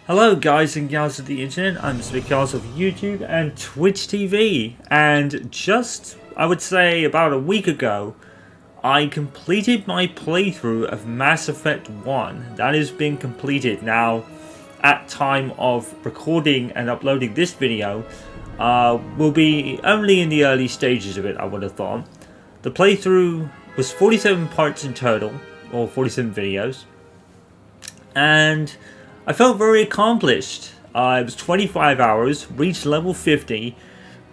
Hello guys and gals of the internet, I'm Mr. Charles of YouTube and Twitch TV, and just, I would say about a week ago, I completed my playthrough of Mass Effect 1. That has been completed now. At time of recording and uploading this video, will be only in the early stages of it, I would have thought. The playthrough was 47 parts in total, or 47 videos, and I felt very accomplished. It was 25 hours, reached level 50,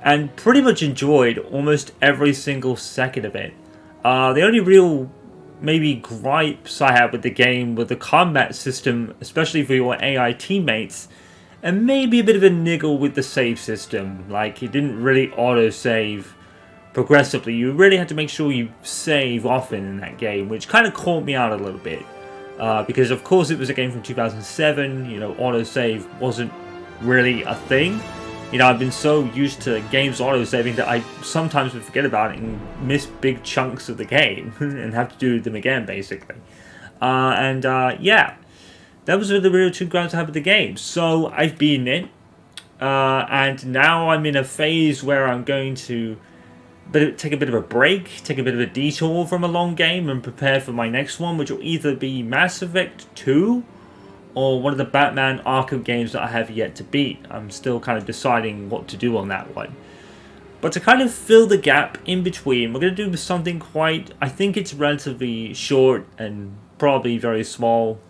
and pretty much enjoyed almost every single second of it. The only real maybe gripes I had with the game were the combat system, especially for your AI teammates, and maybe a bit of a niggle with the save system. Like, it didn't really auto-save progressively. You really had to make sure you save often in that game, which kind of caught me out a little bit. Because of course it was a game from 2007, autosave wasn't really a thing. I've been so used to games autosaving that I sometimes would forget about it and miss big chunks of the game and have to do them again, basically. Yeah, that was the real two grounds I have with the game. So I've beaten it, and now I'm in a phase where I'm going to take a bit of a break, take a bit of a detour from a long game and prepare for my next one, which will either be Mass Effect 2 or one of the Batman Arkham games that I have yet to beat. I'm still kind of deciding what to do on that one. But to kind of fill the gap in between, we're going to do something quite, I think it's relatively short and probably very small.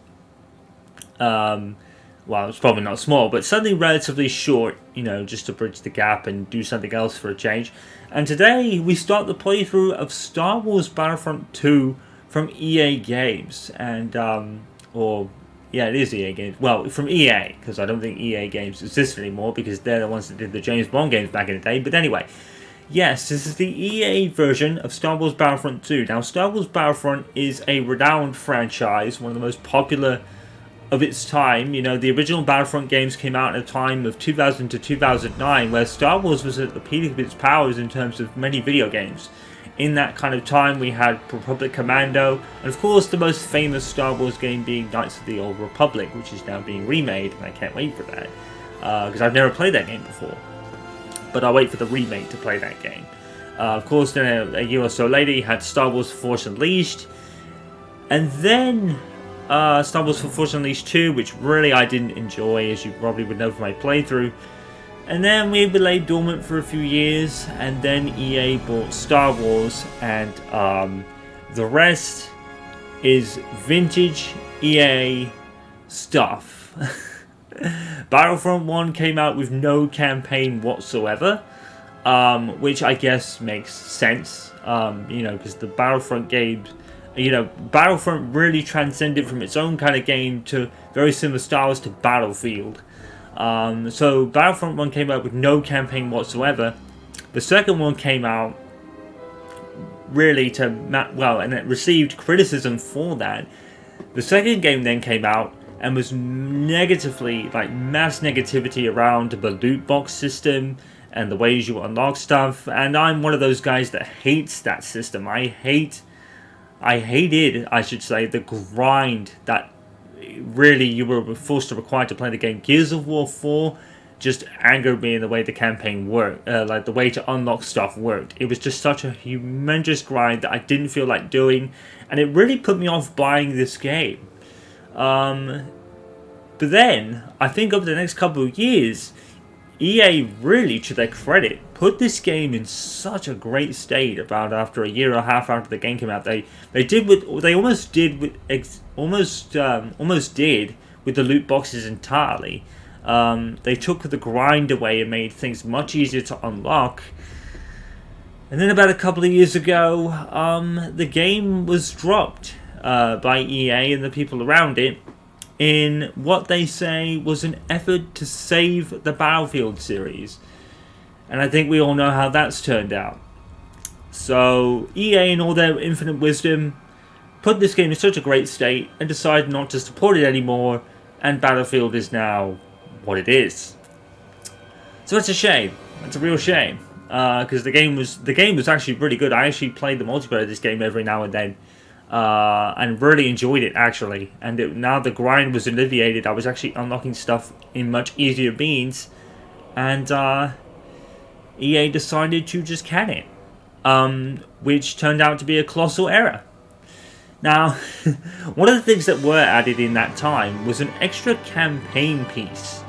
Well, it's probably not small, but something relatively short, just to bridge the gap and do something else for a change. And today, we start the playthrough of Star Wars Battlefront 2 from EA Games. And, it is EA Games. Well, from EA, because I don't think EA Games exist anymore, because they're the ones that did the James Bond games back in the day. But anyway, yes, this is the EA version of Star Wars Battlefront 2. Now, Star Wars Battlefront is a renowned franchise, one of the most popular of its time. The original Battlefront games came out at a time of 2000 to 2009, where Star Wars was at the peak of its powers in terms of many video games. In that kind of time, we had Republic Commando, and of course the most famous Star Wars game being Knights of the Old Republic, which is now being remade, and I can't wait for that, because I've never played that game before. But I'll wait for the remake to play that game. Of course, then a year or so later, you had Star Wars Force Unleashed, and then Star Wars Force Unleashed 2, which really I didn't enjoy, as you probably would know from my playthrough. And then we lay dormant for a few years, and then EA bought Star Wars, and the rest is vintage EA stuff. Battlefront 1 came out with no campaign whatsoever, which I guess makes sense, because the Battlefront games, Battlefront really transcended from its own kind of game to very similar styles to Battlefield. So Battlefront 1 came out with no campaign whatsoever. The second one came out really and it received criticism for that. The second game then came out and was negatively, mass negativity around the loot box system and the ways you unlock stuff. And I'm one of those guys that hates that system. I hated, I should say, the grind that really you were forced to require to play the game. Gears of War 4 just angered me in the way the campaign worked, the way to unlock stuff worked. It was just such a humongous grind that I didn't feel like doing, and it really put me off buying this game. But then, I think over the next couple of years, EA really, to their credit, put this game in such a great state. About after a year and a half after the game came out, they almost did with the loot boxes entirely. They took the grind away and made things much easier to unlock. And then about a couple of years ago, the game was dropped by EA and the people around it, in what they say was an effort to save the Battlefield series. And I think we all know how that's turned out. So EA, in all their infinite wisdom, put this game in such a great state and decided not to support it anymore, and Battlefield is now what it is. So it's a shame. It's a real shame. Because the game was actually really good. I actually played the multiplayer of this game every now and then. and really enjoyed it actually. And now the grind was alleviated. I was actually unlocking stuff in much easier means, and EA decided to just can it, which turned out to be a colossal error. Now, one of the things that were added in that time was an extra campaign piece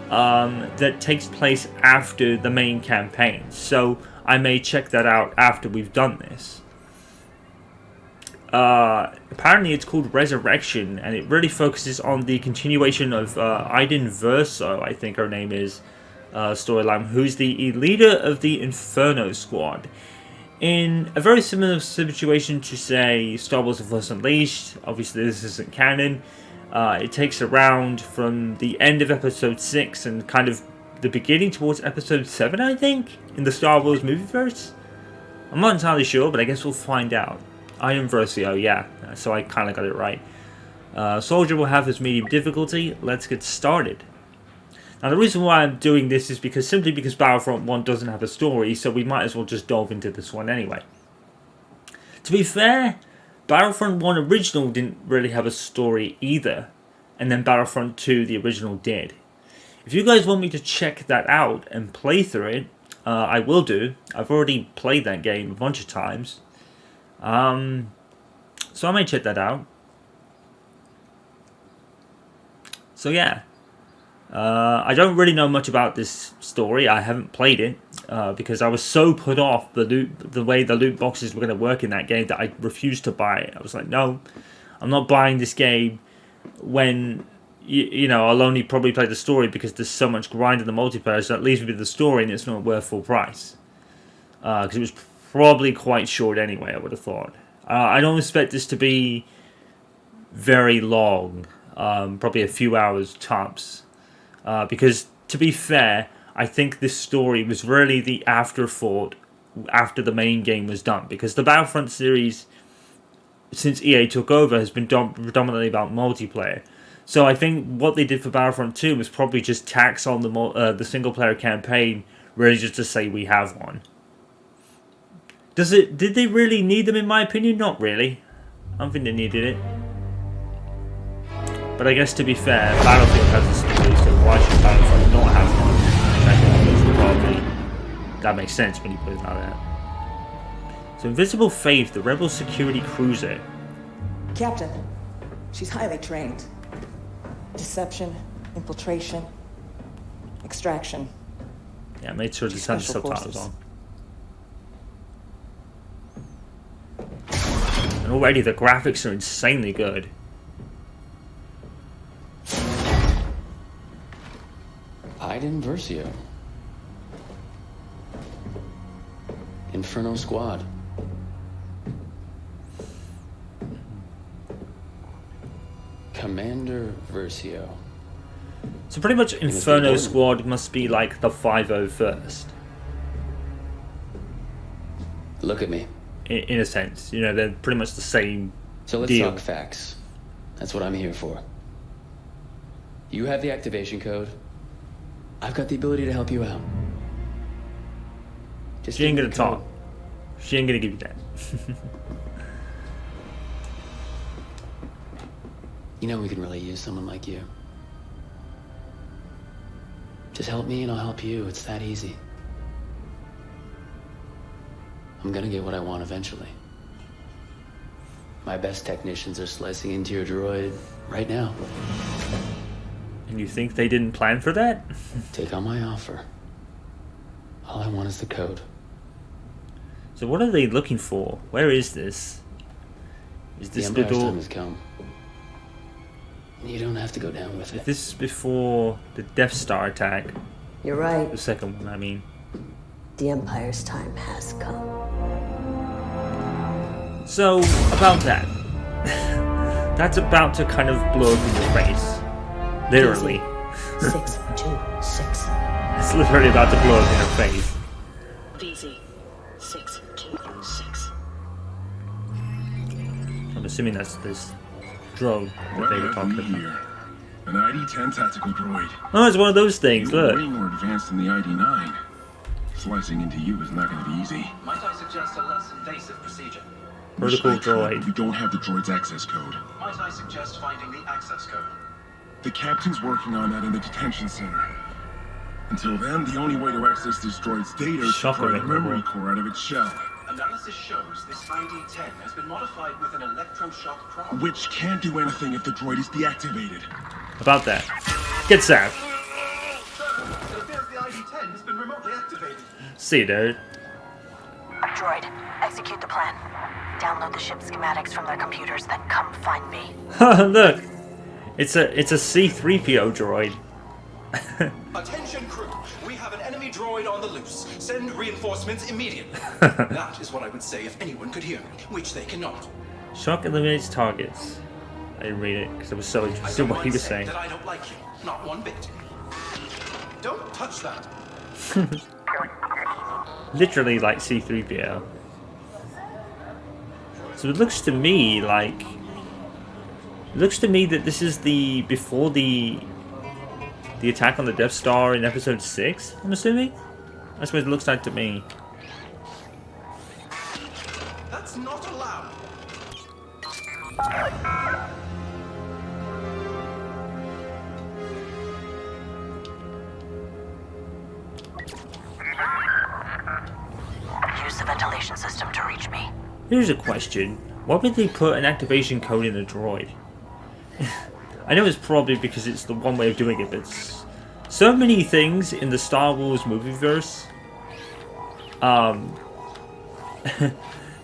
that takes place after the main campaign. So I may check that out after we've done this. Apparently it's called Resurrection, and it really focuses on the continuation of Iden Verso, I think her name is, storyline, who's the leader of the Inferno Squad. In a very similar situation to, say, Star Wars The Force Unleashed. Obviously this isn't canon. It takes around from the end of Episode 6 and kind of the beginning towards Episode 7, I think, in the Star Wars movieverse. I'm not entirely sure, but I guess we'll find out. Iron Versio, yeah, so I kind of got it right. Soldier will have his medium difficulty. Let's get started. Now the reason why I'm doing this is simply because Battlefront 1 doesn't have a story, so we might as well just delve into this one anyway. To be fair, Battlefront 1 original didn't really have a story either, and then Battlefront 2, the original, did. If you guys want me to check that out and play through it, I will do. I've already played that game a bunch of times. So I may check that out. So yeah. I don't really know much about this story. I haven't played it because I was so put off the way the loot boxes were going to work in that game that I refused to buy it. I was like, no, I'm not buying this game when you know I'll only probably play the story because there's so much grind in the multiplayer. So that leaves me with the story and it's not worth full price because it was probably quite short anyway. I would have thought. I don't expect this to be very long. Probably a few hours tops. Because, to be fair, I think this story was really the afterthought after the main game was done. Because the Battlefront series, since EA took over, has been predominantly about multiplayer. So I think what they did for Battlefront 2 was probably just tax on the single-player campaign, really just to say we have one. Did they really need them, in my opinion? Not really. I don't think they needed it. But I guess to be fair, Battlefield has a story, so why should Battlefront not have one? I think probably that makes sense when you put it like that. So Invisible Faith, the Rebel security cruiser. Captain, she's highly trained. Deception, infiltration, extraction. Yeah, I made sure to send the subtitles on. And already the graphics are insanely good. Iden Versio. Inferno Squad. Commander Versio. So pretty much Inferno Squad must be like the 501st. Look at me. In a sense, you know, they're pretty much the same So let's deal. talk facts. That's what I'm here for. You have the activation code. I've got the ability to help you out. Just She ain't give gonna me the talk. code. She ain't gonna give you that. You know we can really use someone like you. Just help me and I'll help you. It's that easy. I'm gonna get what I want eventually. My best technicians are slicing into your droid right now. And you think they didn't plan for that? Take on my offer. All I want is the code. So what are they looking for? Where is this? Is The this Empire's before? time has come. You don't have to go down with it. This is before the Death Star attack. You're right. The second one, I mean. The Empire's time has come. So about that, that's about to kind of blow up in your face, literally. 626. It's literally about to blow up in your face. VZ 626. I'm assuming that's this drone that they were talking about. Here. An ID-10 tactical droid. Oh, it's one of those things. You're Look. way more advanced than the ID-9. Slicing into you is not going to be easy. Might I suggest a less invasive procedure? Protocol Wish I could, droid. but we don't have the droid's access code. Might I suggest finding the access code? The captain's working on that in the detention center. Until then, the only way to access this droid's data is to Shocker pry the memorable. memory core out of its shell, Analysis shows this ID-10 has been modified with an electroshock prop. which can't do anything if the droid is deactivated. About that. Get zapped. It appears the ID-10 has been remotely activated. See you, dude. Droid, execute the plan. Download the ship schematics from their computers, then come find me. Look. It's a C-3PO droid. Attention crew, we have an enemy droid on the loose. Send reinforcements immediately. That is what I would say if anyone could hear me, which they cannot. Shock eliminates targets. I didn't read it because I was so I interested don't in what he mind was saying saying. that I don't like you, not one bit. Don't touch that. Literally like C-3PO. So it looks to me like... It looks to me that this is the... before the attack on the Death Star in Episode 6, I'm assuming? That's what it looks like to me. That's not allowed. Use the ventilation system to reach me. Here's a question. Why would they put an activation code in a droid? I know it's probably because it's the one way of doing it, but so many things in the Star Wars movieverse,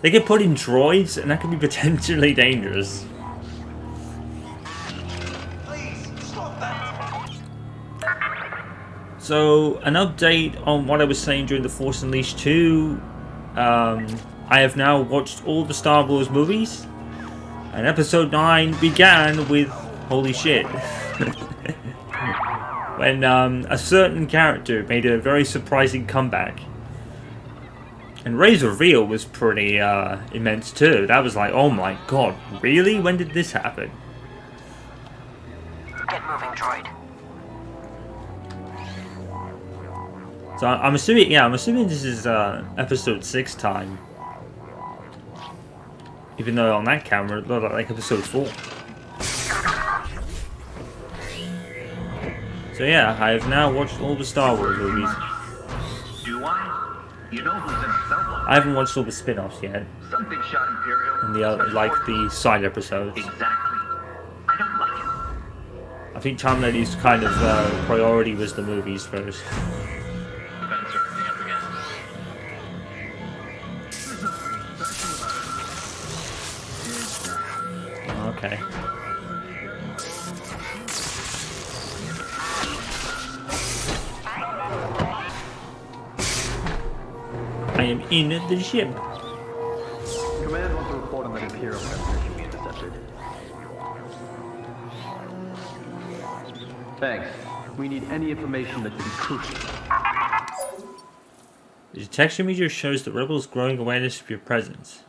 they get put in droids, and that can be potentially dangerous. Please, stop that. So, an update on what I was saying during The Force Unleashed 2. I have now watched all the Star Wars movies, and Episode 9 began with holy shit. When a certain character made a very surprising comeback. And Rey's reveal was pretty immense too. That was like, oh my god, really? When did this happen? Get moving, droid. So I'm assuming, yeah, I'm assuming this is Episode 6 time. Even though on that camera it looked like Episode 4. So yeah, I have now watched all the Star Wars movies. Do I? You know who's in someone? I haven't watched all the spin-offs yet, Something shot Imperial. and the other, like the side episodes. Exactly. I don't like it. I think Tom Lady's kind of priority was the movies first. Events are coming up again. Okay. I am in the ship. Command wants to report on the Imperial transmission we intercepted. Thanks. We need any information that could be crucial. The detection meter shows the rebels' growing awareness of your presence.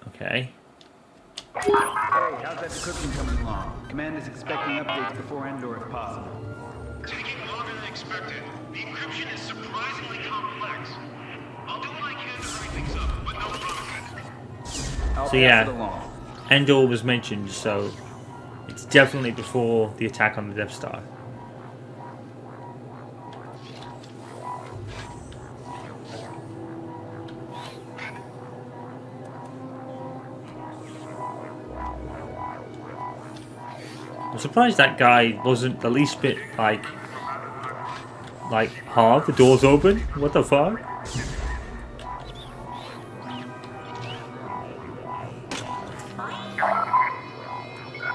Okay. Hey, how's that decryption coming along? Command is expecting updates before Endor if possible. Taking longer than expected. The encryption is surprisingly complex. I'll do what I can to hurry things up, but no promises. I'll So pass yeah. it along. Endor was mentioned, so it's definitely before the attack on the Death Star. I'm surprised that guy wasn't the least bit like, huh? The door's open? What the fuck?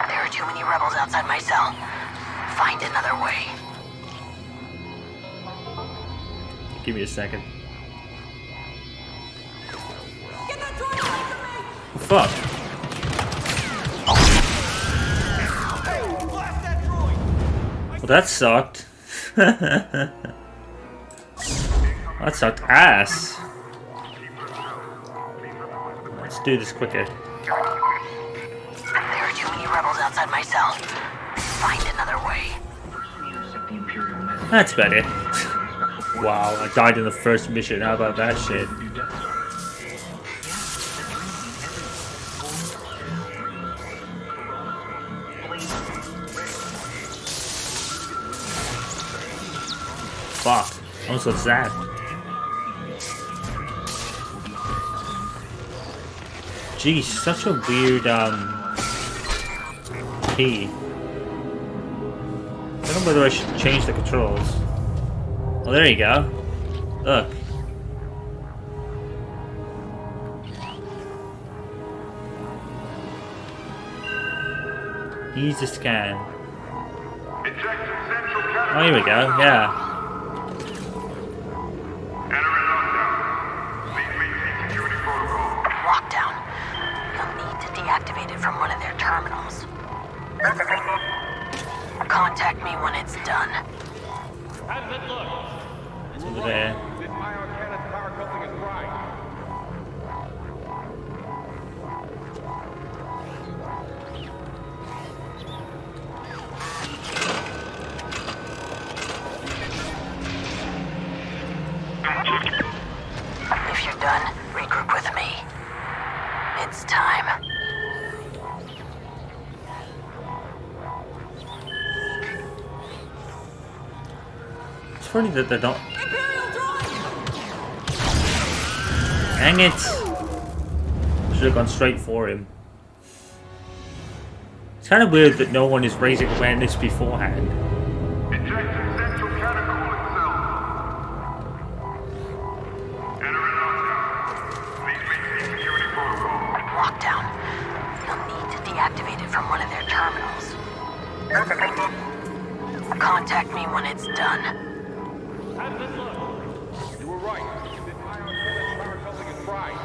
There are too many rebels outside my cell. Find another way. Give me a second. Fuck. Well, that sucked. That sucked ass. Let's do this quicker. There are too many rebels outside my cell. Find another way. That's better. Wow, I died in the first mission. How about that shit? fuck. Almost got zapped. Geez, such a weird, key. I don't know whether I should change the controls. Oh, there you go. Look. Easy scan. Oh, here we go, yeah. Lockdown. You'll need to deactivate it from one of their terminals. Contact me when it's done. It's over there. If you're done, regroup with me. It's time. It's funny that they don't. Dang it! Should have gone straight for him. It's kind of weird that no one is raising awareness beforehand. Lockdown. You'll need to deactivate it from one of their terminals. Contact me when it's done. You were right. The entire power building is fried.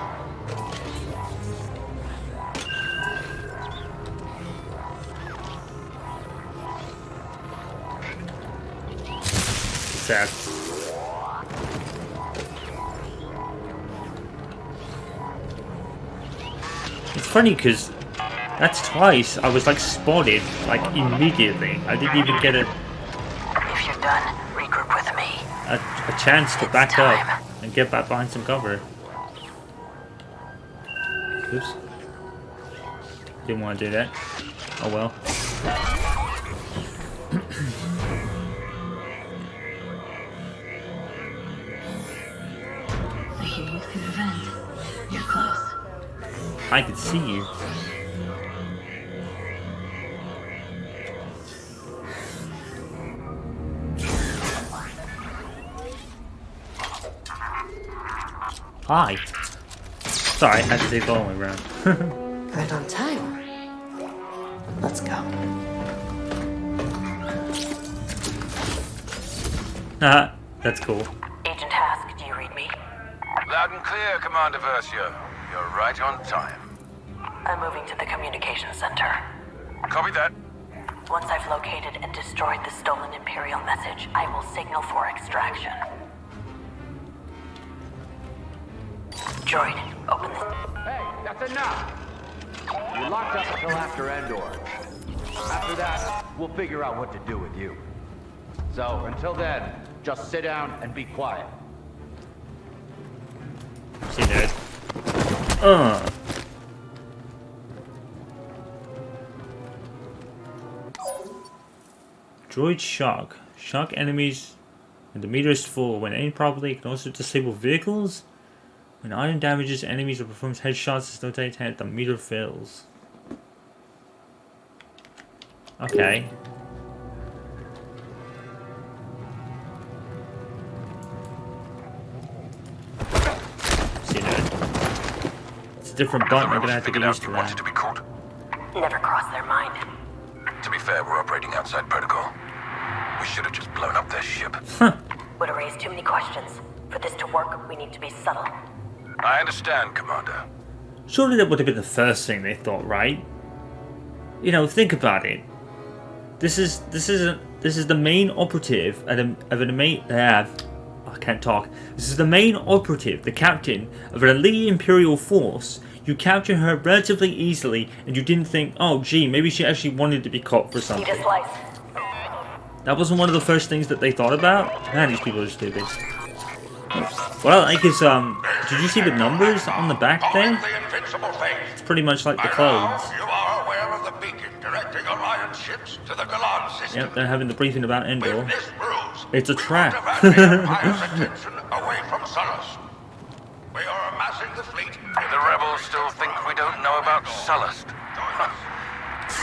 Sad. It's funny because that's twice I was like spotted like immediately. I didn't even get If you're done, regroup with me. a chance to back up and get back behind some cover. Oops. Didn't want to do that. Oh well. I hear you through the vent. You're close. I could see you. Hi. Sorry, I had to take the long way around. Right on time. Let's go. That's cool. Agent Hask, do you read me? Loud and clear, Commander Versio. You're right on time. I'm moving to the communications center. Copy that. Once I've located and destroyed the stolen Imperial message, I will signal for extraction. Droid, open the... Hey, that's enough! You're locked up until after Endor. After that, we'll figure out what to do with you. So, until then, just sit down and be quiet. See that? Droid shock. Shock enemies when the meter is full. When aimed properly, it can also disable vehicles. When iron damages enemies or performs headshots as though they hit, the meter fills. Okay. See that? It's a different button. I'm gonna have to get used to that. To be caught. Never crossed their mind. To be fair, we're operating outside protocol. We should have just blown up their ship. Would have raised too many questions. For this to work, we need to be subtle. I understand, Commander. Surely that would have been the first thing they thought, right? You know, think about it. This is the main operative I can't talk. This is the main operative, the captain of an elite Imperial force. You capture her relatively easily, and you didn't think, oh gee, maybe she actually wanted to be caught for something. Need a slice. That wasn't one of the first things that they thought about? Man, these people are stupid. What I like is, did you see the numbers on the back there? It's pretty much like the clothes. You are aware of the beacon directing Alliance ships to the Galan system. Yep, they're having the briefing about Endor. Witness proves It's a trap. Away from Sullust. We are amassing the fleet. The rebels still think we don't know about Sullust.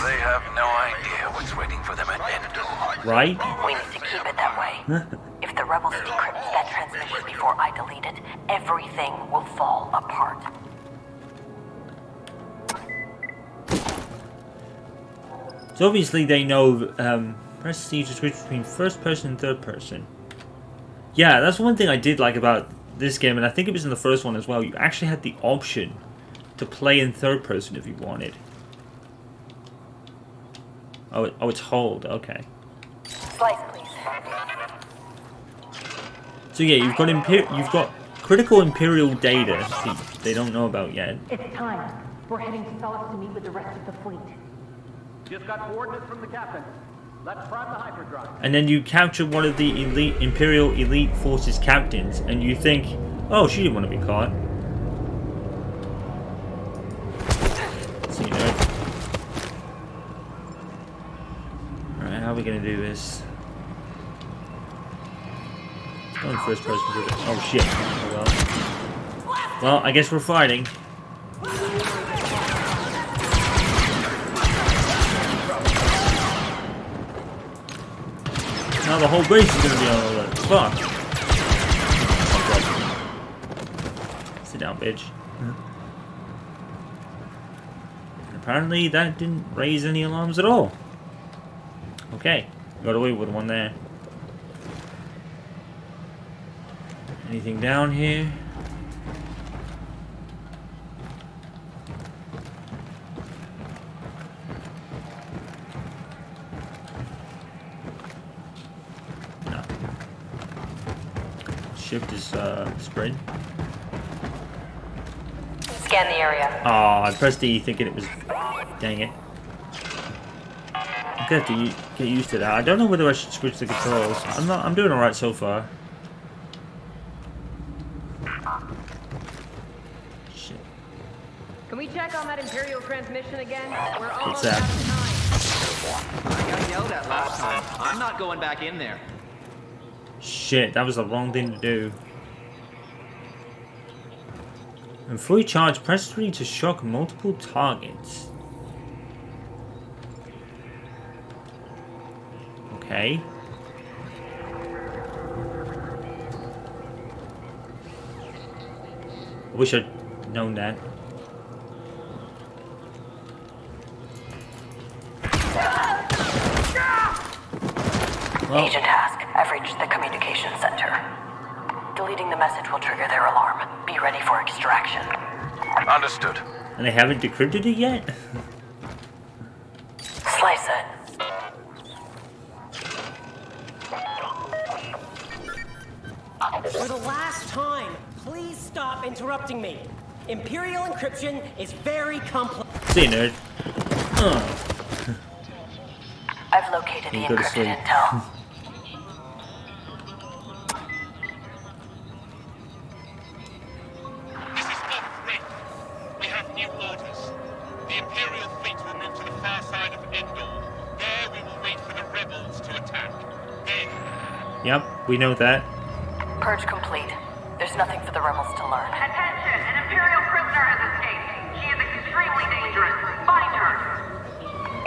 They have no idea what's waiting for them at Endor. Right? We need to keep it that way. If the rebels decrypt that transmission before I delete it, everything will fall apart. So obviously they know prestige to switch between first person and third person. Yeah, that's one thing I did like about this game, and I think it was in the first one as well. You actually had the option to play in third person if you wanted. Oh, it's hold. Okay. Slice, please. So yeah, you've got critical Imperial data that they don't know about yet. It's time. We're heading to Sullust to meet with the rest of the fleet. Just got coordinates from the captain. Let's prime the hyperdrive. And then you capture one of the Imperial elite forces captains, and you think, oh, she didn't want to be caught. So you know. Alright, how are we gonna do this? Going first person. Oh shit. Oh well. Well, I guess we're fighting. Now the whole base is gonna be on alert. Fuck. Sit down, bitch. Apparently that didn't raise any alarms at all. Okay, got away with one there. Anything down here? No. Shift is spread. Scan the area. Oh, I pressed E thinking it was. Dang it. I'm gonna have to get used to that. I don't know whether I should switch the controls. I'm doing alright so far. Shit. Can we check on that Imperial transmission again? We're almost that? out of time. I got yelled at last time. I'm not going back in there. Shit, that was the wrong thing to do. And fully charged, press 3 to shock multiple targets. Okay. I wish I'd known that. Well, Agent Task, I've reached the communication center. Deleting the message will trigger their alarm. Be ready for extraction. Understood. and they haven't decrypted it yet? Slice it. For the last time, please stop interrupting me. Imperial encryption is very complex. See, nerd. I've located the You go to encrypted sleep. intel. This is battlefront. We have new orders. The Imperial fleet will move to the far side of Endor. There we will wait for the rebels to attack. Then... Yep, we know that. Purge complete. There's nothing for the rebels to learn. Attention! An Imperial prisoner has escaped. She is extremely dangerous. Find her!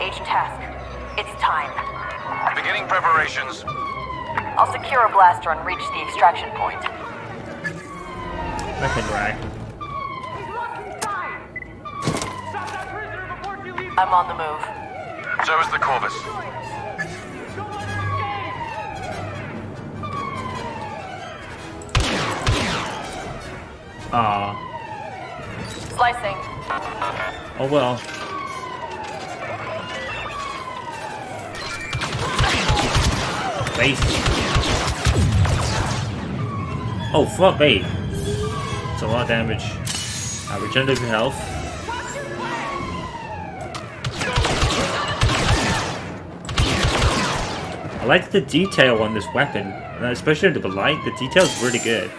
Agent Task, it's time. Beginning preparations. I'll secure a blaster and reach the extraction point. Weapon rack. I'm on the move. So is the Corvus. Ah. Slicing. Oh well. Base. Oh fuck me. It's a lot of damage. Regenerative health. I like the detail on this weapon, especially under the light. The detail is really good.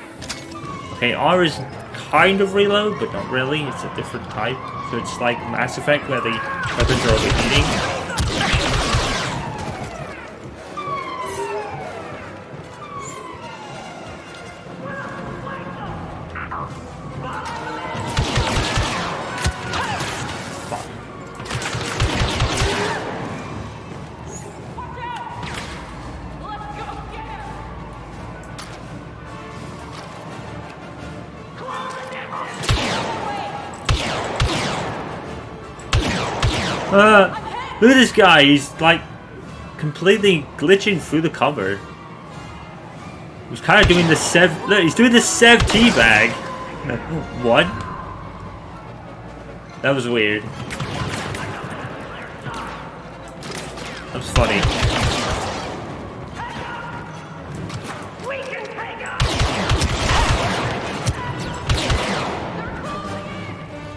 Okay, R is kind of reload, but not really. It's a different type. So it's like Mass Effect where the weapons are overheating. Look at this guy. He's like completely glitching through the cover. He's kind of doing the Sev. Look, he's doing the Sev teabag. What? That was weird. That was funny.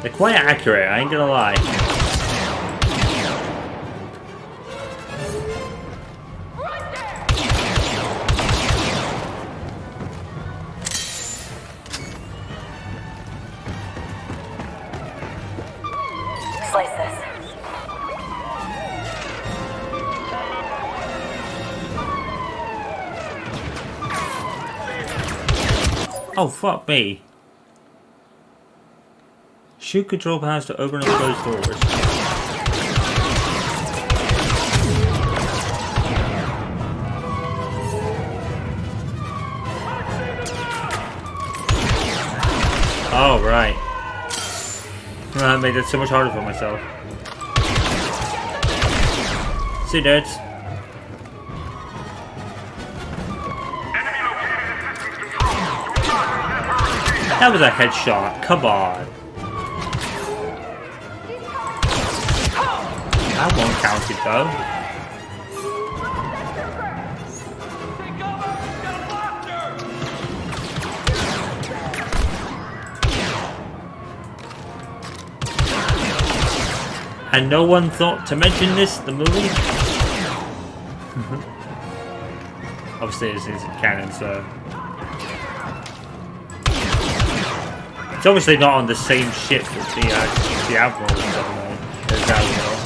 They're quite accurate, I ain't gonna lie. Slice this. Oh, fuck me. Shoot control panels to open and close doors. Oh, right. That made it so much harder for myself. See, nerds. That was a headshot. Come on. That won't count it though. And no one thought to mention this, the movie? Obviously this isn't canon, so... It's obviously not on the same ship that the Admiral was on, though. There's Admiral.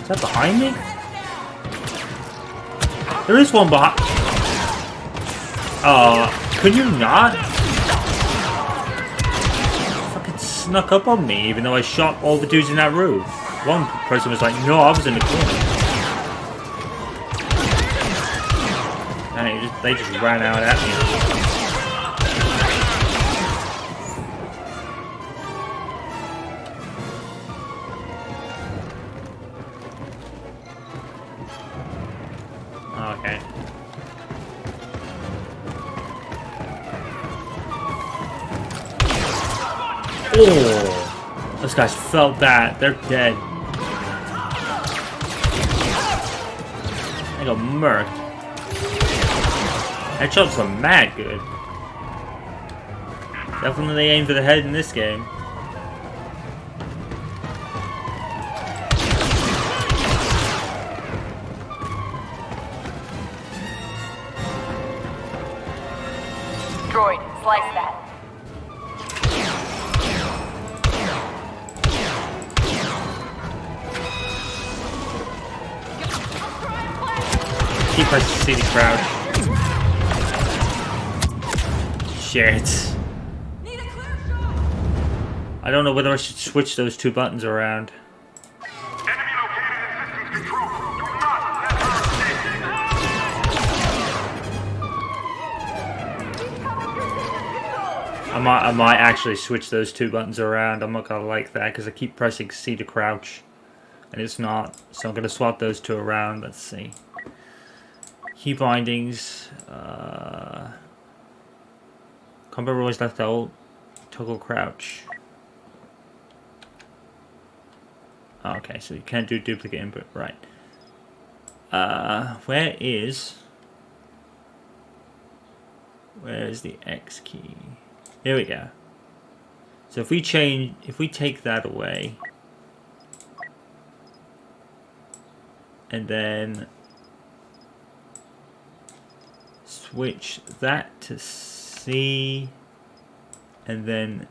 Is that behind me? There is one behind. Could you not? Fucking snuck up on me, even though I shot all the dudes in that room. One person was like, no, I was in the corner. And they just ran out at me. Okay. Oh, those guys felt that. They're dead. They got murked. Headshots are mad good. Definitely aim for the head in this game. Droid, slice that. Keep us to see the crowd. Shit. I don't know whether I should switch those two buttons around. I might actually switch those two buttons around. I'm not gonna like that because I keep pressing C to crouch and it's not. So I'm gonna swap those two around. Let's see. Key bindings. Combat rules left out. Toggle crouch. Okay, so you can't do duplicate input, right? Where is the X key? Here we go. So if we take that away, and then switch that to C, and then